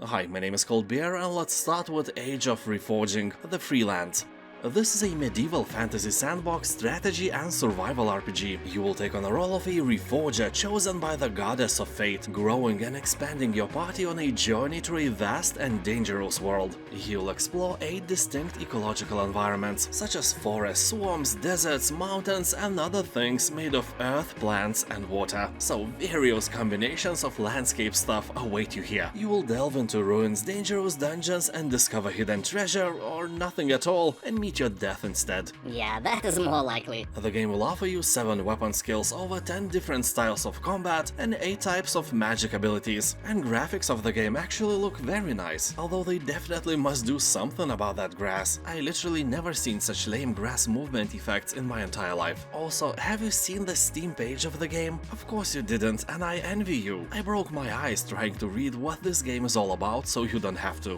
Hi, my name is Bear, and let's start with Age of Reforging, the Freelands. This is a medieval fantasy sandbox strategy and survival RPG. You will take on the role of a reforger chosen by the goddess of fate, growing and expanding your party on a journey through a vast and dangerous world. You'll explore 8 distinct ecological environments, such as forests, swamps, deserts, mountains, and other things made of earth, plants, and water. So various combinations of landscape stuff await you here. You will delve into ruins, dangerous dungeons, and discover hidden treasure, or nothing at all, and meet your death instead. Yeah, that is more likely. The game will offer you 7 weapon skills, over 10 different styles of combat, and 8 types of magic abilities. And graphics of the game actually look very nice, although they definitely must do something about that grass. I literally never seen such lame grass movement effects in my entire life. Also, have you seen the Steam page of the game? Of course you didn't, and I envy you. I broke my eyes trying to read what this game is all about, so you don't have to.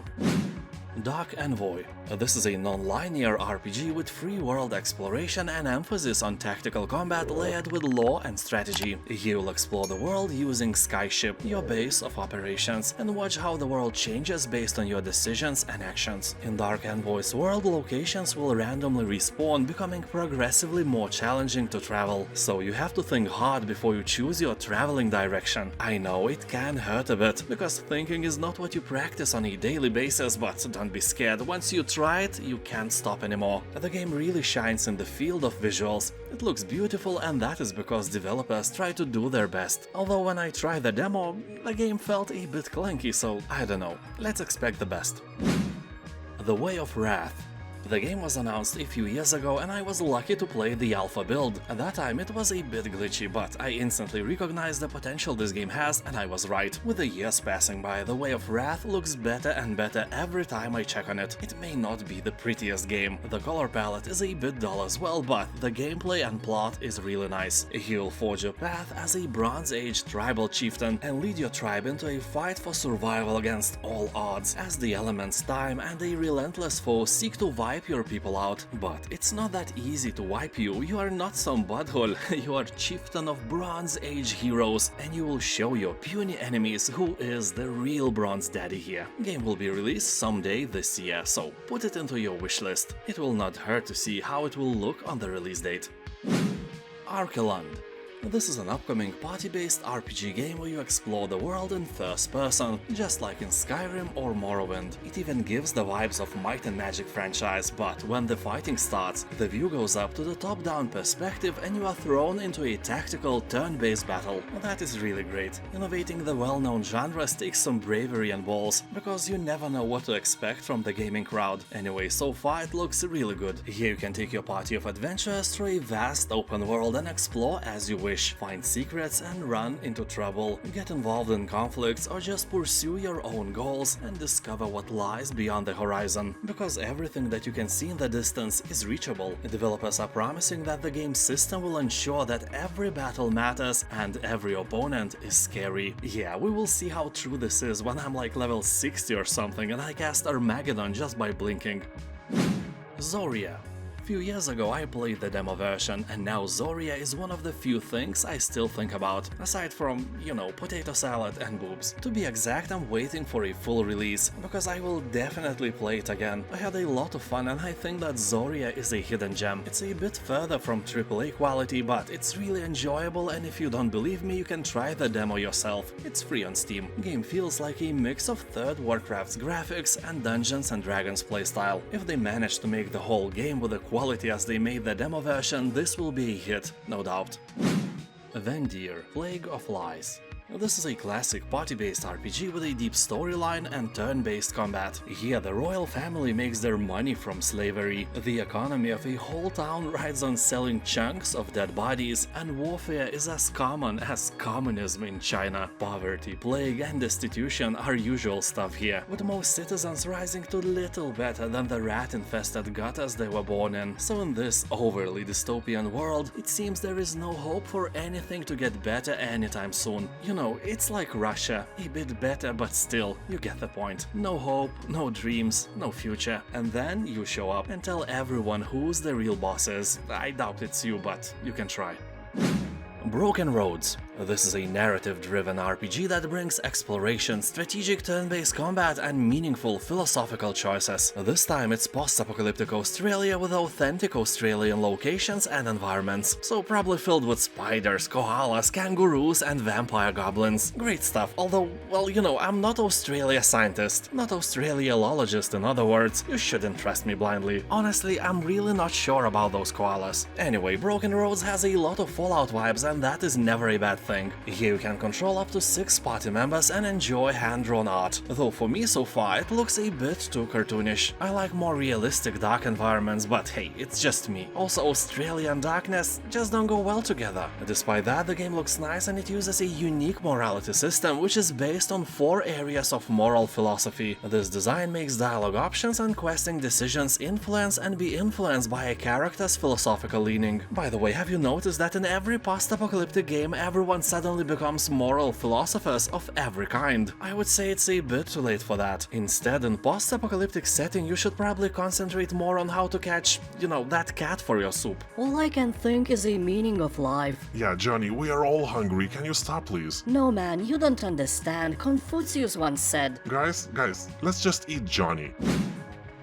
Dark Envoy. This is a non-linear RPG with free world exploration and emphasis on tactical combat layered with lore and strategy. You'll explore the world using Skyship, your base of operations, and watch how the world changes based on your decisions and actions. In Dark Envoy's world, locations will randomly respawn, becoming progressively more challenging to travel, so you have to think hard before you choose your traveling direction. I know it can hurt a bit, because thinking is not what you practice on a daily basis, but don't be scared, once you try it, you can't stop anymore. The game really shines in the field of visuals. It looks beautiful, and that is because developers try to do their best. Although when I tried the demo, the game felt a bit clunky, so I don't know. Let's expect the best. The Way of Wrath. The game was announced a few years ago, and I was lucky to play the alpha build. At that time it was a bit glitchy, but I instantly recognized the potential this game has, and I was right. With the years passing by, The Way of Wrath looks better and better every time I check on it. It may not be the prettiest game, the color palette is a bit dull as well, but the gameplay and plot is really nice. You'll forge a path as a Bronze Age tribal chieftain and lead your tribe into a fight for survival against all odds, as the elements, time, and a relentless foe seek to wipe your people out. But it's not that easy to wipe you. You are not some butthole. You are chieftain of Bronze Age heroes, and you will show your puny enemies who is the real Bronze Daddy here. Game will be released someday this year, so put it into your wishlist. It will not hurt to see how it will look on the release date. Archaelund. This is an upcoming party-based RPG game where you explore the world in first person, just like in Skyrim or Morrowind. It even gives the vibes of Might and Magic franchise, but when the fighting starts, the view goes up to the top-down perspective and you are thrown into a tactical, turn-based battle. That is really great. Innovating the well-known genres takes some bravery and balls, because you never know what to expect from the gaming crowd. Anyway, so far it looks really good. Here you can take your party of adventurers through a vast open world and explore as you wish. Find secrets and run into trouble, get involved in conflicts, or just pursue your own goals and discover what lies beyond the horizon. Because everything that you can see in the distance is reachable. Developers are promising that the game's system will ensure that every battle matters and every opponent is scary. Yeah, we will see how true this is when I'm like level 60 or something and I cast Armageddon just by blinking. Zoria. A few years ago I played the demo version, and now Zoria is one of the few things I still think about, aside from, you know, potato salad and boobs. To be exact, I'm waiting for a full release, because I will definitely play it again. I had a lot of fun, and I think that Zoria is a hidden gem. It's a bit further from AAA quality, but it's really enjoyable, and if you don't believe me, you can try the demo yourself. It's free on Steam. The game feels like a mix of 3rd Warcraft's graphics and Dungeons & Dragons playstyle. If they manage to make the whole game with a quality as they made the demo version, this will be a hit, no doubt. Vendir, Plague of Lies. This is a classic party-based RPG with a deep storyline and turn-based combat. Here the royal family makes their money from slavery. The economy of a whole town rides on selling chunks of dead bodies, and warfare is as common as communism in China. Poverty, plague, and destitution are usual stuff here, with most citizens rising to little better than the rat-infested gutters they were born in. So in this overly dystopian world, it seems there is no hope for anything to get better anytime soon. You know, it's like Russia, a bit better, but still, you get the point. No hope, no dreams, no future. And then you show up and tell everyone who's the real boss is. I doubt it's you, but you can try. Broken Roads. This is a narrative-driven RPG that brings exploration, strategic turn-based combat, and meaningful philosophical choices. This time it's post-apocalyptic Australia with authentic Australian locations and environments, so probably filled with spiders, koalas, kangaroos, and vampire goblins. Great stuff, although, well, you know, I'm not Australia scientist, not Australiologist in other words, you shouldn't trust me blindly. Honestly, I'm really not sure about those koalas. Anyway, Broken Roads has a lot of Fallout vibes, and that is never a bad thing. Here you can control up to 6 party members and enjoy hand-drawn art, though for me so far it looks a bit too cartoonish. I like more realistic dark environments, but hey, it's just me. Also, Australia and darkness just don't go well together. Despite that, the game looks nice and it uses a unique morality system which is based on 4 areas of moral philosophy. This design makes dialogue options and questing decisions influence and be influenced by a character's philosophical leaning. By the way, have you noticed that in every post-apocalyptic game everyone suddenly becomes moral philosophers of every kind? I would say it's a bit too late for that. Instead, in post-apocalyptic setting you should probably concentrate more on how to catch, you know, that cat for your soup. All I can think is a meaning of life. Yeah, Johnny, we are all hungry. Can you stop, please? No man, you don't understand. Confucius once said. Guys, let's just eat Johnny.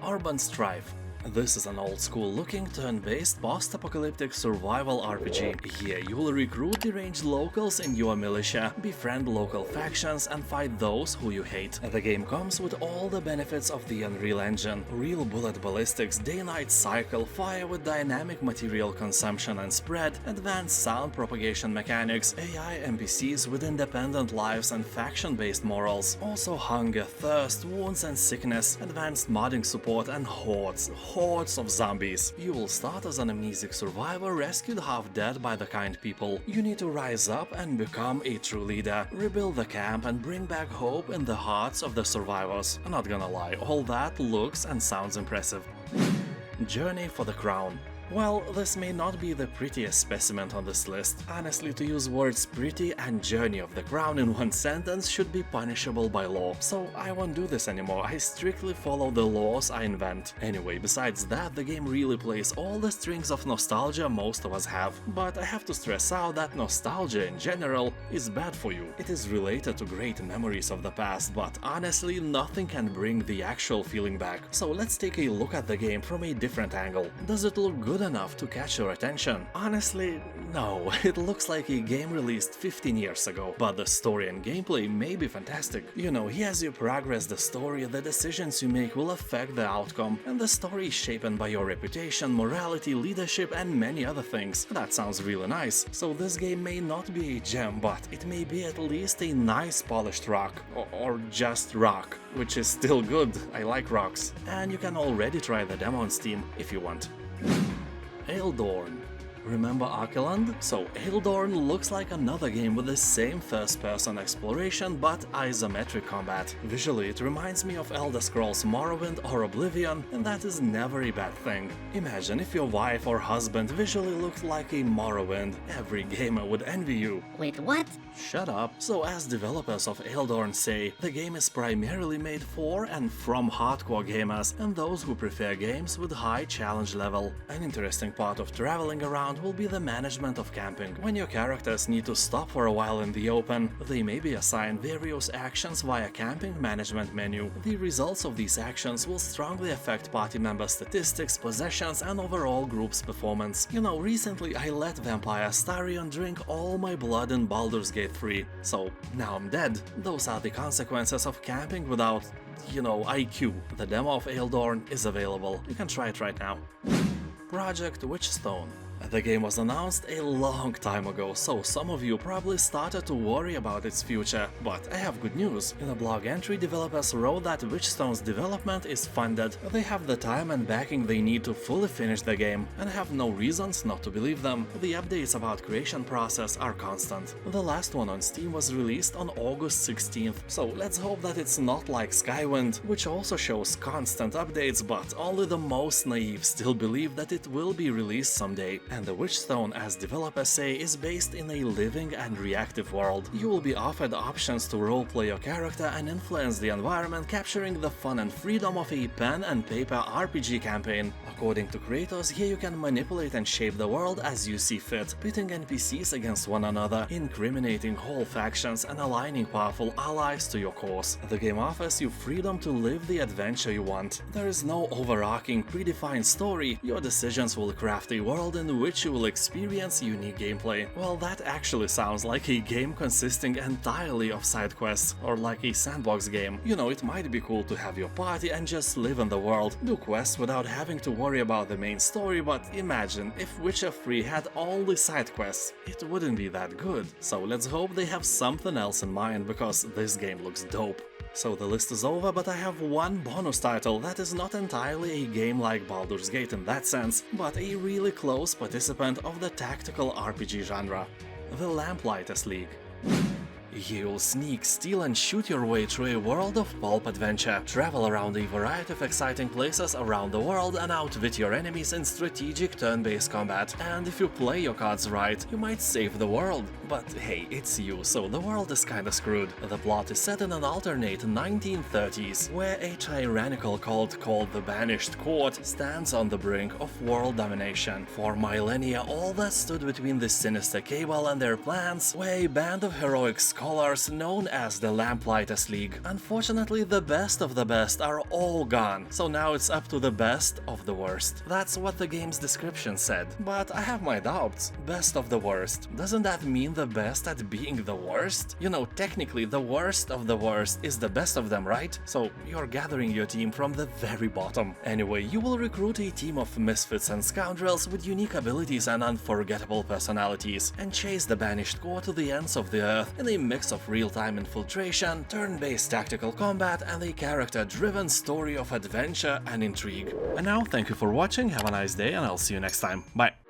Urban Strife. This is an old-school looking turn-based post-apocalyptic survival RPG. Here you will recruit deranged locals in your militia, befriend local factions and fight those who you hate. The game comes with all the benefits of the Unreal Engine: real bullet ballistics, day-night cycle, fire with dynamic material consumption and spread, advanced sound propagation mechanics, AI NPCs with independent lives and faction-based morals, also hunger, thirst, wounds and sickness, advanced modding support and hordes of zombies. You will start as an amnesic survivor rescued half dead by the kind people. You need to rise up and become a true leader, rebuild the camp and bring back hope in the hearts of the survivors. I'm not gonna lie, all that looks and sounds impressive. Journey for the Crown. Well, this may not be the prettiest specimen on this list. Honestly, to use words pretty and journey of the crown in one sentence should be punishable by law, so I won't do this anymore. I strictly follow the laws I invent. Anyway, besides that, the game really plays all the strings of nostalgia most of us have, but I have to stress out that nostalgia in general is bad for you. It is related to great memories of the past, but honestly, nothing can bring the actual feeling back. So let's take a look at the game from a different angle. Does it look good enough to catch your attention? Honestly, no. It looks like a game released 15 years ago, but the story and gameplay may be fantastic. You know, as you progress the story, the decisions you make will affect the outcome, and the story is shaped by your reputation, morality, leadership, and many other things. That sounds really nice. So this game may not be a gem, but it may be at least a nice polished rock, or just rock, which is still good. I like rocks. And you can already try the demo on Steam if you want. Aledorn. Remember Archaelund? So Aledorn looks like another game with the same first-person exploration but isometric combat. Visually it reminds me of Elder Scrolls Morrowind or Oblivion, and that is never a bad thing. Imagine if your wife or husband visually looked like a Morrowind. Every gamer would envy you. Wait, what? Shut up. So as developers of Aledorn say, the game is primarily made for and from hardcore gamers and those who prefer games with high challenge level. An interesting part of traveling around will be the management of camping. When your characters need to stop for a while in the open, they may be assigned various actions via camping management menu. The results of these actions will strongly affect party member statistics, possessions, and overall group's performance. You know, recently I let Vampire Starion drink all my blood in Baldur's Gate 3, so now I'm dead. Those are the consequences of camping without, you know, IQ. The demo of Aledorn is available. You can try it right now. Project Witchstone. The game was announced a long time ago, so some of you probably started to worry about its future, but I have good news. In a blog entry, developers wrote that Witchstone's development is funded, they have the time and backing they need to fully finish the game, and have no reasons not to believe them. The updates about creation process are constant. The last one on Steam was released on August 16th, so let's hope that it's not like Skywind, which also shows constant updates, but only the most naive still believe that it will be released someday. And the Witchstone, as developers say, is based in a living and reactive world. You will be offered options to roleplay your character and influence the environment, capturing the fun and freedom of a pen and paper RPG campaign. According to creators, here you can manipulate and shape the world as you see fit, pitting NPCs against one another, incriminating whole factions and aligning powerful allies to your cause. The game offers you freedom to live the adventure you want. There is no overarching, predefined story. Your decisions will craft a world in which you will experience unique gameplay. Well, that actually sounds like a game consisting entirely of side quests, or like a sandbox game. You know, it might be cool to have your party and just live in the world, do quests without having to worry about the main story, but imagine if Witcher 3 had only side quests. It wouldn't be that good. So let's hope they have something else in mind, because this game looks dope. So the list is over, but I have one bonus title that is not entirely a game like Baldur's Gate in that sense, but a really close participant of the tactical RPG genre, the Lamplighters League. You'll sneak, steal and shoot your way through a world of pulp adventure, travel around a variety of exciting places around the world and outwit your enemies in strategic turn-based combat. And if you play your cards right, you might save the world. But hey, it's you, so the world is kinda screwed. The plot is set in an alternate 1930s, where a tyrannical cult called the Banished Court stands on the brink of world domination. For millennia, all that stood between the sinister cabal and their plans were a band of heroic scholars known as the Lamplighters League. Unfortunately, the best of the best are all gone, so now it's up to the best of the worst. That's what the game's description said. But I have my doubts. Best of the worst. Doesn't that mean the best at being the worst? You know, technically the worst of the worst is the best of them, right? So you're gathering your team from the very bottom. Anyway, you will recruit a team of misfits and scoundrels with unique abilities and unforgettable personalities, and chase the Banished Core to the ends of the earth in a mix of real-time infiltration, turn-based tactical combat, and a character-driven story of adventure and intrigue. And now, thank you for watching, have a nice day, and I'll see you next time. Bye!